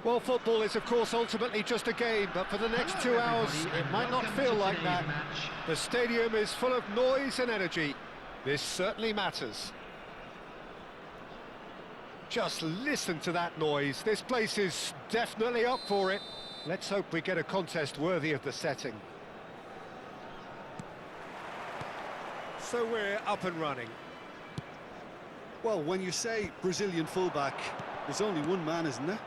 Well, football is, of course, ultimately just a game, but for the next 2 hours, it might not feel like that. The stadium is full of noise and energy. This certainly matters. Just listen to that noise. This place is definitely up for it. Let's hope we get a contest worthy of the setting. So we're up and running. Well, when you say Brazilian fullback, there's only one man, isn't there?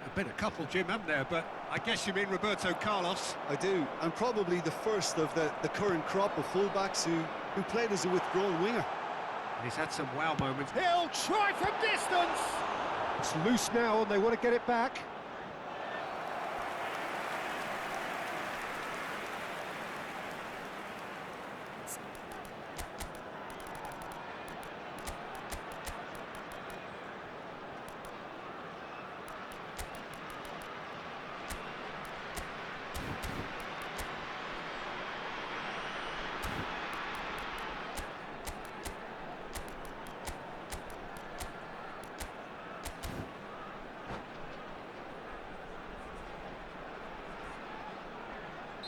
There've been a couple, Jim, haven't there? But I guess you mean Roberto Carlos. I do, and probably the first of the current crop of fullbacks who played as a withdrawn winger. And he's had some wow moments. He'll try from distance! It's loose now and they want to get it back.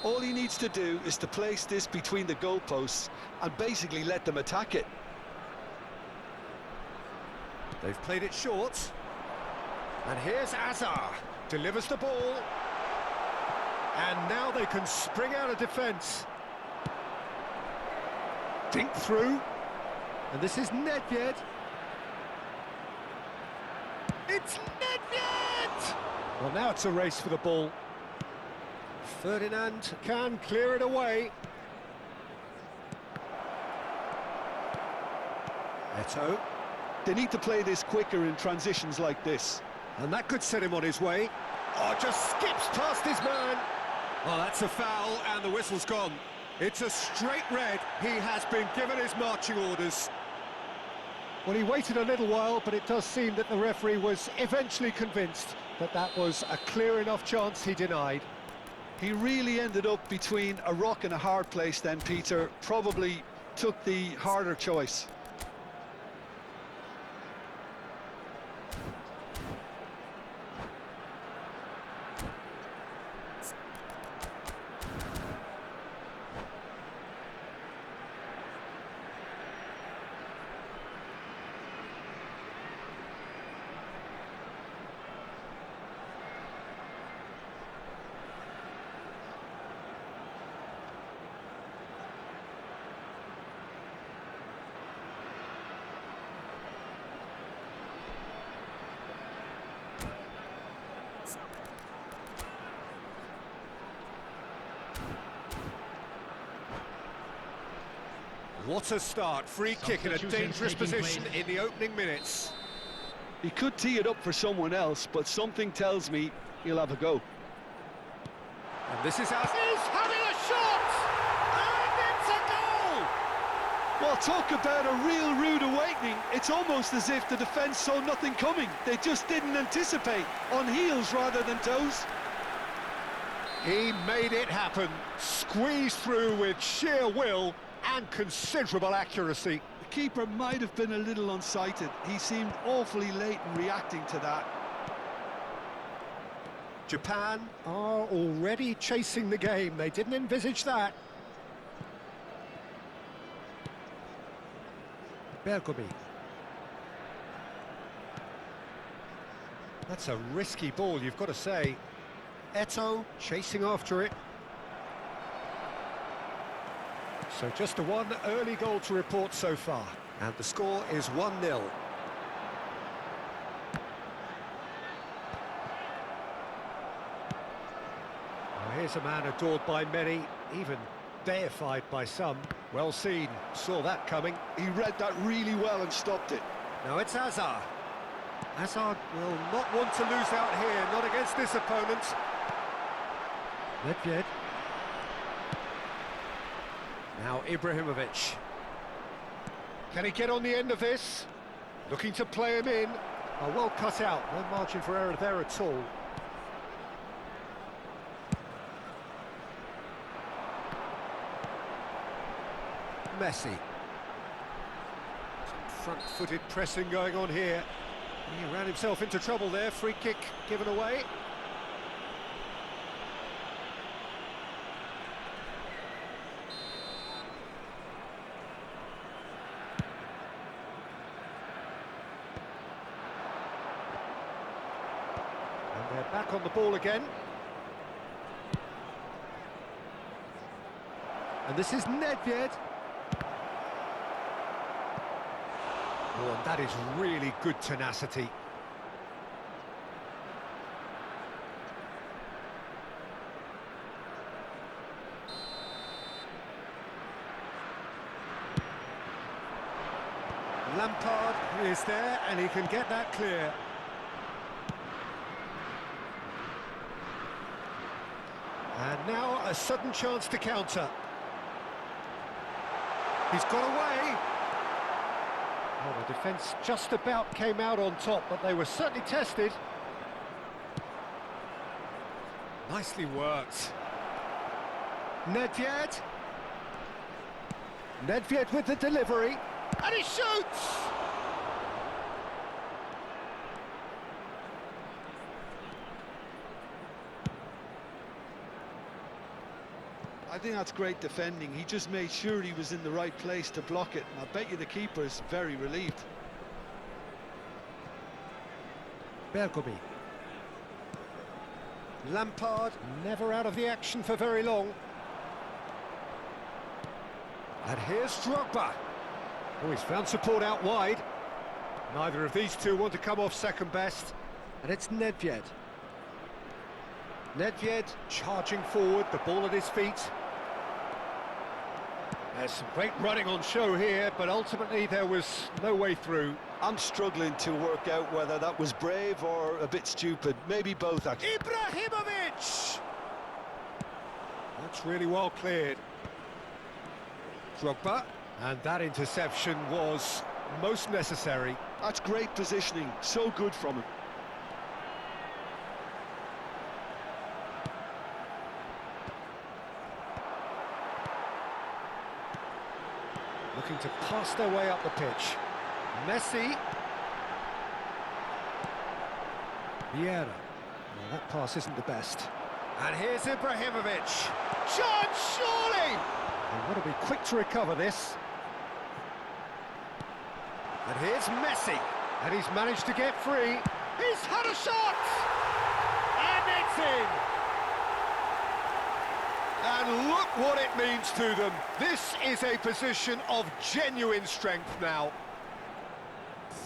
All he needs to do is to place this between the goalposts and basically let them attack it. They've played it short. And here's Azar. Delivers the ball. And now they can spring out of defence. Dink through. And this is Nedved. It's Nedved! Well, now it's a race for the ball. Ferdinand can clear it away. Eto'o. They need to play this quicker in transitions like this. And that could set him on his way. Oh, just skips past his man. Oh, that's a foul, and the whistle's gone. It's a straight red. He has been given his marching orders. Well, he waited a little while, but it does seem that the referee was eventually convinced that that was a clear enough chance he denied. He really ended up between a rock and a hard place then, Peter. Probably took the harder choice. What a start, free kick in a dangerous position in the opening minutes. He could tee it up for someone else, but something tells me he'll have a go. And this is how he's having a shot! And it's a goal! Well, talk about a real rude awakening. It's almost as if the defence saw nothing coming. They just didn't anticipate, on heels rather than toes. He made it happen, squeezed through with sheer will and considerable accuracy. The keeper might have been a little unsighted. He seemed awfully late in reacting to that. Japan are already chasing the game. They didn't envisage that. Bergomi. That's a risky ball, you've got to say. Eto'o chasing after it. So just the one early goal to report so far. And the score is 1-0. Well, here's a man adored by many, even deified by some. Well seen, saw that coming. He read that really well and stopped it. Now it's Hazard. Hazard will not want to lose out here, not against this opponent. Nedved. Now Ibrahimovic. Can he get on the end of this? Looking to play him in. Oh, well cut out, no margin for error there at all. Messi. Some front-footed pressing going on here. He ran himself into trouble there, free kick given away. And they're back on the ball again. And this is Nedved. Oh, and that is really good tenacity. Lampard is there, and he can get that clear. And now a sudden chance to counter. He's got away. Oh, the defence just about came out on top, but they were certainly tested. Nicely worked. Nedved. Nedved with the delivery. And he shoots! I think that's great defending. He just made sure he was in the right place to block it. And I bet you the keeper's very relieved. Bergomi. Lampard, never out of the action for very long. And here's Drogba. Oh, he's found support out wide. Neither of these two want to come off second best. And it's Nedved. Nedved charging forward, the ball at his feet. There's some great running on show here, but ultimately there was no way through. I'm struggling to work out whether that was brave or a bit stupid. Maybe both, actually. Ibrahimovic! That's really well cleared. Drogba. And that interception was most necessary. That's great positioning, so good from him. Looking to pass their way up the pitch. Messi. Vieira. Well, that pass isn't the best. And here's Ibrahimovic. Chance, surely! They want to be quick to recover this. And here's Messi, and he's managed to get free. He's had a shot! And it's in! And look what it means to them. This is a position of genuine strength now.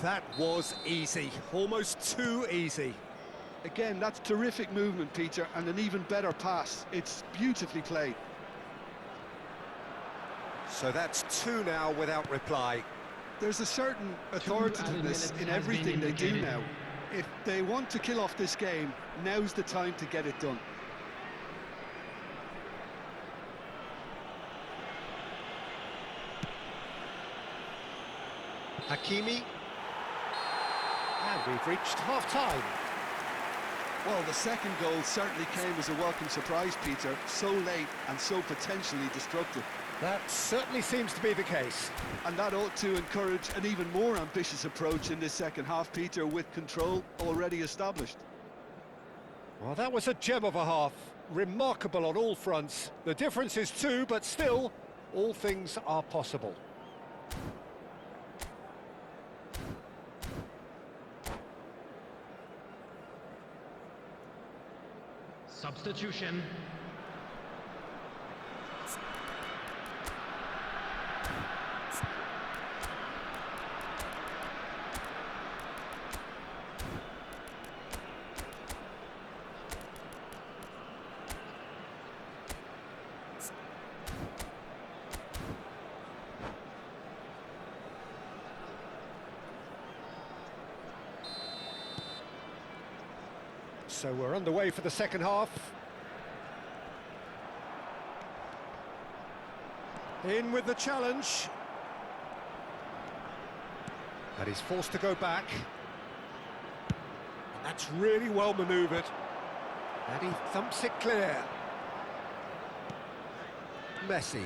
That was easy, almost too easy. Again, that's terrific movement, Peter, and an even better pass. It's beautifully played. So that's two now without reply. There's a certain authoritativeness in everything they do now. If they want to kill off this game, now's the time to get it done. Hakimi. And we've reached half-time. Well, the second goal certainly came as a welcome surprise, Peter. So late and so potentially destructive. That certainly seems to be the case. And that ought to encourage an even more ambitious approach in this second half, Peter, with control already established. Well, that was a gem of a half. Remarkable on all fronts. The difference is two, but still, all things are possible. Substitution. So we're underway for the second half. In with the challenge. And he's forced to go back. And that's really well manoeuvred. And he thumps it clear. Messi.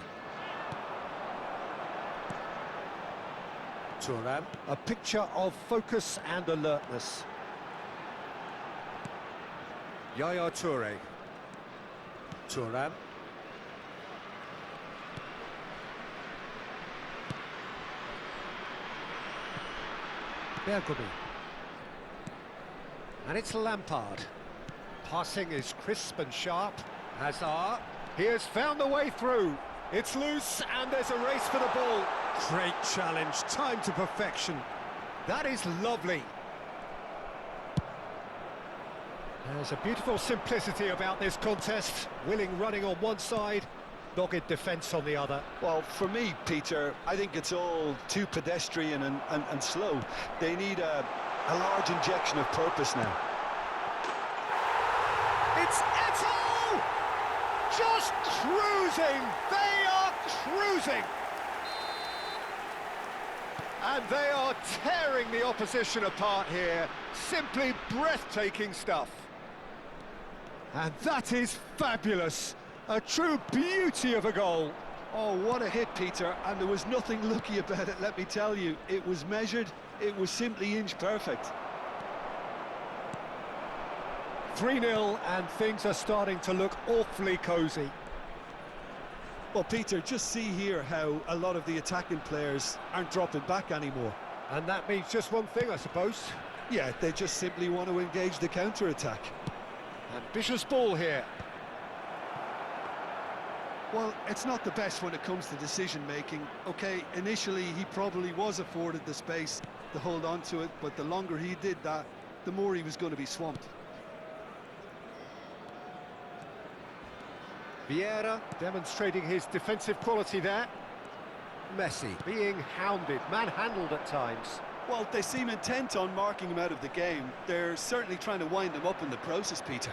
Thuram. A picture of focus and alertness. Yaya Toure. Thuram. Bergkamp. And it's Lampard. Passing is crisp and sharp. Hazard. He has found the way through. It's loose and there's a race for the ball. Great challenge, time to perfection. That is lovely. There's a beautiful simplicity about this contest. Willing running on one side, dogged defence on the other. Well, for me, Peter, I think it's all too pedestrian and slow. They need a large injection of purpose now. It's Eto'o! Just cruising! They are cruising! And they are tearing the opposition apart here. Simply breathtaking stuff. And that is fabulous. A true beauty of a goal. Oh, what a hit, Peter, and there was nothing lucky about it, let me tell you. It was measured, it was simply inch perfect. 3-0 and things are starting to look awfully cosy. Well, Peter, just see here how a lot of the attacking players aren't dropping back anymore. And that means just one thing, I suppose. Yeah, they just simply want to engage the counter-attack. Ambitious ball here. Well, it's not the best when it comes to decision-making. OK, initially he probably was afforded the space to hold on to it, but the longer he did that, the more he was going to be swamped. Vieira demonstrating his defensive quality there. Messi being hounded, manhandled at times. Well, they seem intent on marking him out of the game. They're certainly trying to wind him up in the process, Peter.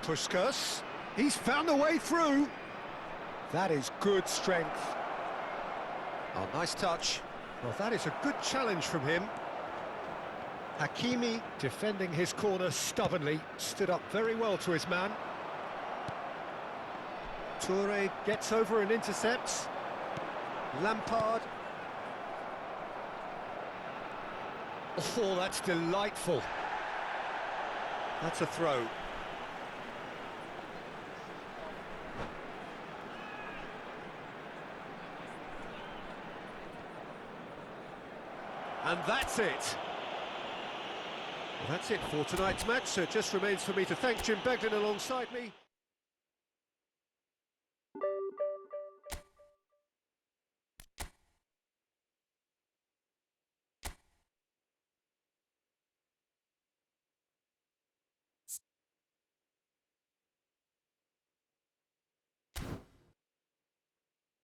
Puskas, he's found a way through. That is good strength. Oh, nice touch. Well, that is a good challenge from him. Hakimi, defending his corner stubbornly, stood up very well to his man. Toure gets over and intercepts. Lampard. Oh, that's delightful. That's a throw. And that's it. Well, that's it for tonight's match, so it just remains for me to thank Jim Beglin alongside me.